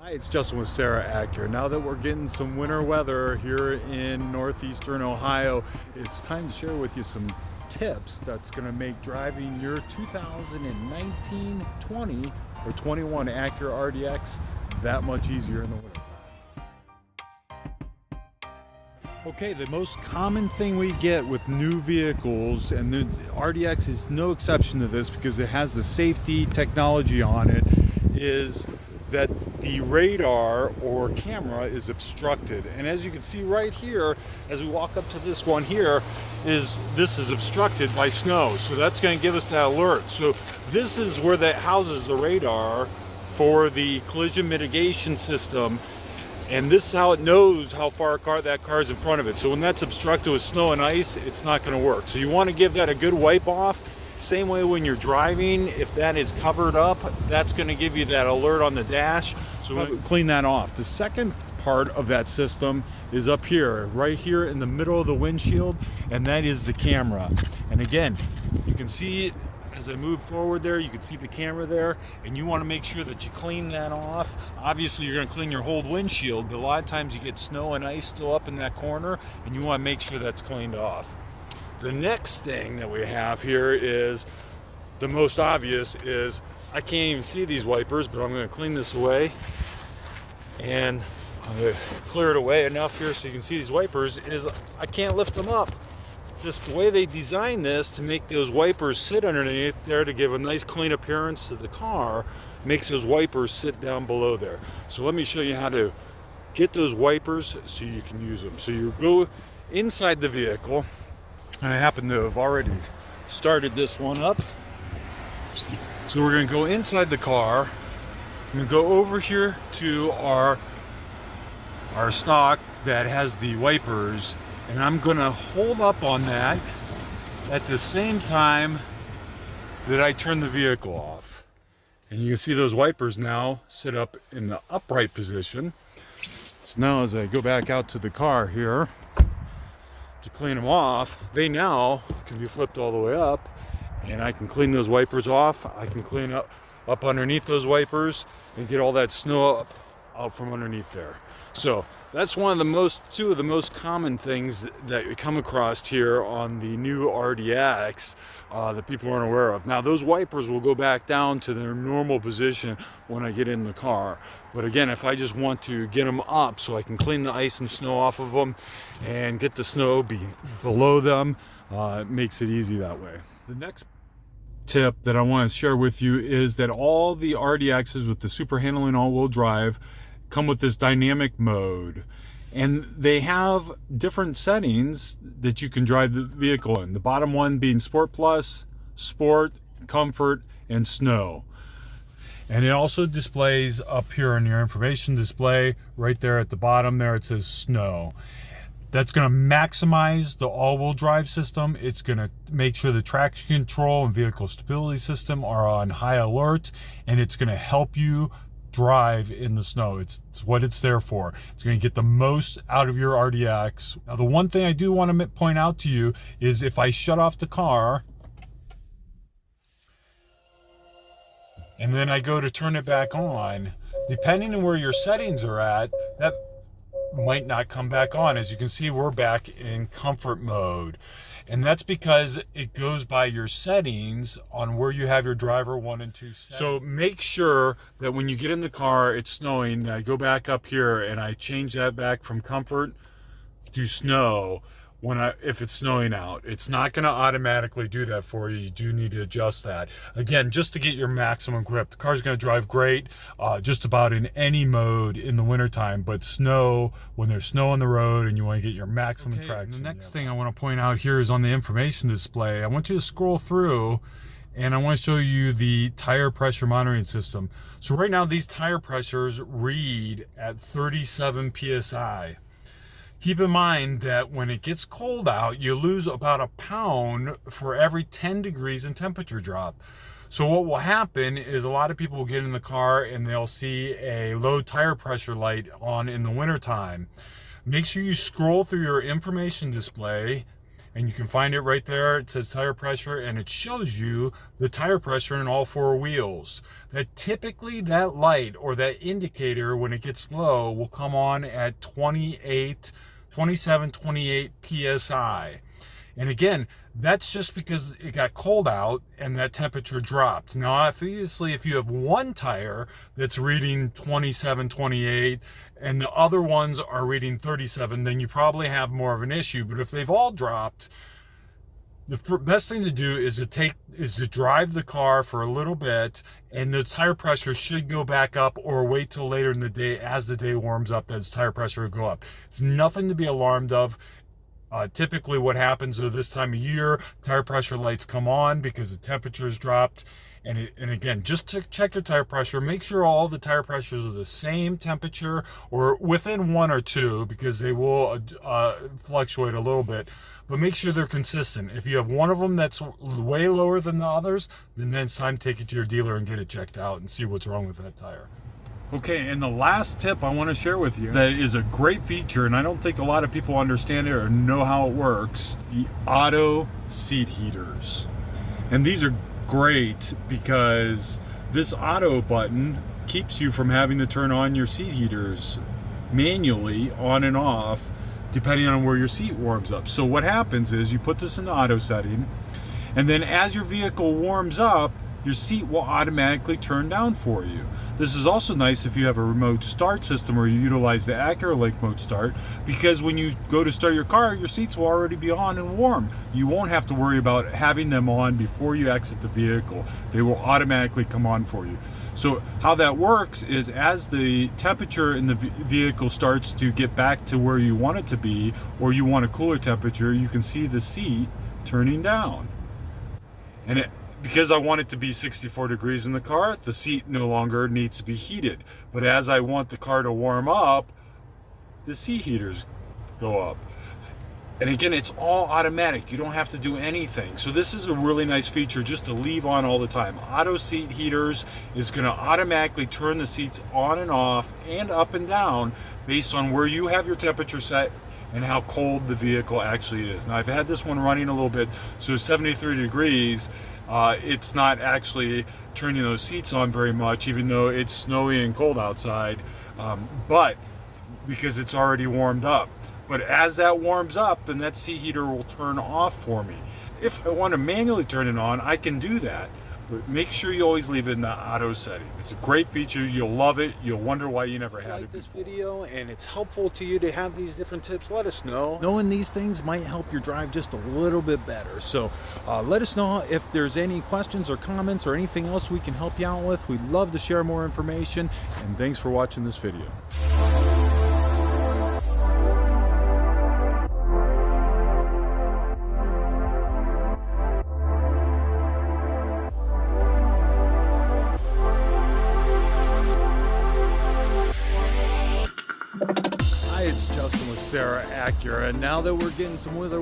Hi, it's Justin with Serra Acura. Now that we're getting some winter weather here in northeastern Ohio, it's time to share with you some tips that's going to make driving your 2019, 20, or 21 Acura RDX that much easier in the winter. Okay, the most common thing we get with new vehicles, and the RDX is no exception to this because it has the safety technology on it, is that the radar or camera is obstructed. And as you can see right here, as we walk up to this one here, this is obstructed by snow. So that's going to give us that alert. So this is where that houses the radar for the collision mitigation system. And this is how it knows how far that car is in front of it. So when that's obstructed with snow and ice, it's not going to work. So you want to give that a good wipe off. Same way when you're driving, if that is covered up, that's going to give you that alert on the dash. So clean that off. The second part of that system is up here, right here in the middle of the windshield, and that is the camera. And again, you can see it as I move forward there, you can see the camera there, and you want to make sure that you clean that off. Obviously, you're going to clean your whole windshield, but a lot of times you get snow and ice still up in that corner, and you want to make sure that's cleaned off. The next thing that we have here is the most obvious is I can't even see these wipers, but I'm going to clean this away. And I'm going to clear it away enough here so you can see these wipers is I can't lift them up. Just the way they designed this to make those wipers sit underneath there to give a nice clean appearance to the car makes those wipers sit down below there. So let me show you how to get those wipers so you can use them. So you go inside the vehicle. And I happen to have already started this one up. So we're going to go inside the car. I'm going to go over here to our stock that has the wipers, and I'm going to hold up on that at the same time that I turn the vehicle off. And you can see those wipers now sit up in the upright position. So now as I go back out to the car here to clean them off, they now can be flipped all the way up, and I can clean those wipers off. I can clean up underneath those wipers and get all that snow out from underneath there. So that's two of the most common things that we come across here on the new RDX that people aren't aware of. Now those wipers will go back down to their normal position when I get in the car. But again, if I just want to get them up so I can clean the ice and snow off of them and get the snow below them, it makes it easy that way. The next tip that I want to share with you is that all the RDXs with the super handling all-wheel drive come with this dynamic mode, and they have different settings that you can drive the vehicle in. The bottom one being Sport Plus, Sport, Comfort, and Snow. And it also displays up here on your information display right there at the bottom there, it says Snow. That's going to maximize the all-wheel drive system. It's going to make sure the traction control and vehicle stability system are on high alert, and it's going to help you drive in the snow. It's what it's there for. It's going to get the most out of your RDX. Now, the one thing I do want to point out to you is if I shut off the car and then I go to turn it back on, depending on where your settings are at, that might not come back on. As you can see, we're back in comfort mode. And that's because it goes by your settings on where you have your driver 1 and 2 settings. So make sure that when you get in the car, it's snowing, I go back up here and I change that back from comfort to snow if it's snowing out. It's not going to automatically do that for you. You do need to adjust that. Again, just to get your maximum grip. The car's going to drive great just about in any mode in the wintertime, but snow, when there's snow on the road and you want to get your maximum traction. The next thing I want to point out here is on the information display. I want you to scroll through and I want to show you the tire pressure monitoring system. So right now these tire pressures read at 37 PSI. Keep in mind that when it gets cold out, you lose about a pound for every 10 degrees in temperature drop. So what will happen is a lot of people will get in the car and they'll see a low tire pressure light on in the wintertime. Make sure you scroll through your information display and you can find it right there. It says tire pressure, and it shows you the tire pressure in all four wheels. That typically that light or that indicator, when it gets low, will come on at 27, 28 psi. And again, that's just because it got cold out and that temperature dropped. Now, obviously, if you have one tire that's reading 27, 28, and the other ones are reading 37, then you probably have more of an issue. But if they've all dropped, the best thing to do is to drive the car for a little bit, and the tire pressure should go back up, or wait till later in the day as the day warms up, that tire pressure will go up. It's nothing to be alarmed of. Typically what happens at this time of year, tire pressure lights come on because the temperature's dropped. And again, just to check your tire pressure, make sure all the tire pressures are the same temperature or within 1 or 2, because they will fluctuate a little bit. But make sure they're consistent. If you have one of them that's way lower than the others, then it's time to take it to your dealer and get it checked out and see what's wrong with that tire. Okay, and the last tip I want to share with you that is a great feature, and I don't think a lot of people understand it or know how it works, the auto seat heaters. And these are great because this auto button keeps you from having to turn on your seat heaters manually on and off depending on where your seat warms up. So what happens is you put this in the auto setting, and then as your vehicle warms up, your seat will automatically turn down for you. This is also nice if you have a remote start system or you utilize the Acura remote start, because when you go to start your car, your seats will already be on and warm. You won't have to worry about having them on before you exit the vehicle. They will automatically come on for you. So how that works is as the temperature in the vehicle starts to get back to where you want it to be, or you want a cooler temperature, you can see the seat turning down. And because I want it to be 64 degrees in the car, the seat no longer needs to be heated. But as I want the car to warm up, the seat heaters go up. And again, it's all automatic. You don't have to do anything. So this is a really nice feature just to leave on all the time. Auto seat heaters is going to automatically turn the seats on and off and up and down based on where you have your temperature set and how cold the vehicle actually is. Now, I've had this one running a little bit, so 73 degrees. It's not actually turning those seats on very much, even though it's snowy and cold outside, but because it's already warmed up. But as that warms up, then that seat heater will turn off for me. If I want to manually turn it on, I can do that. But make sure you always leave it in the auto setting. It's a great feature. You'll love it. You'll wonder why you never had it before. If you like this video and it's helpful to you to have these different tips, let us know. Knowing these things might help your drive just a little bit better. So let us know if there's any questions or comments or anything else we can help you out with. We'd love to share more information. And thanks for watching this video. It's Justin with Serra Acura, and now that we're getting some weather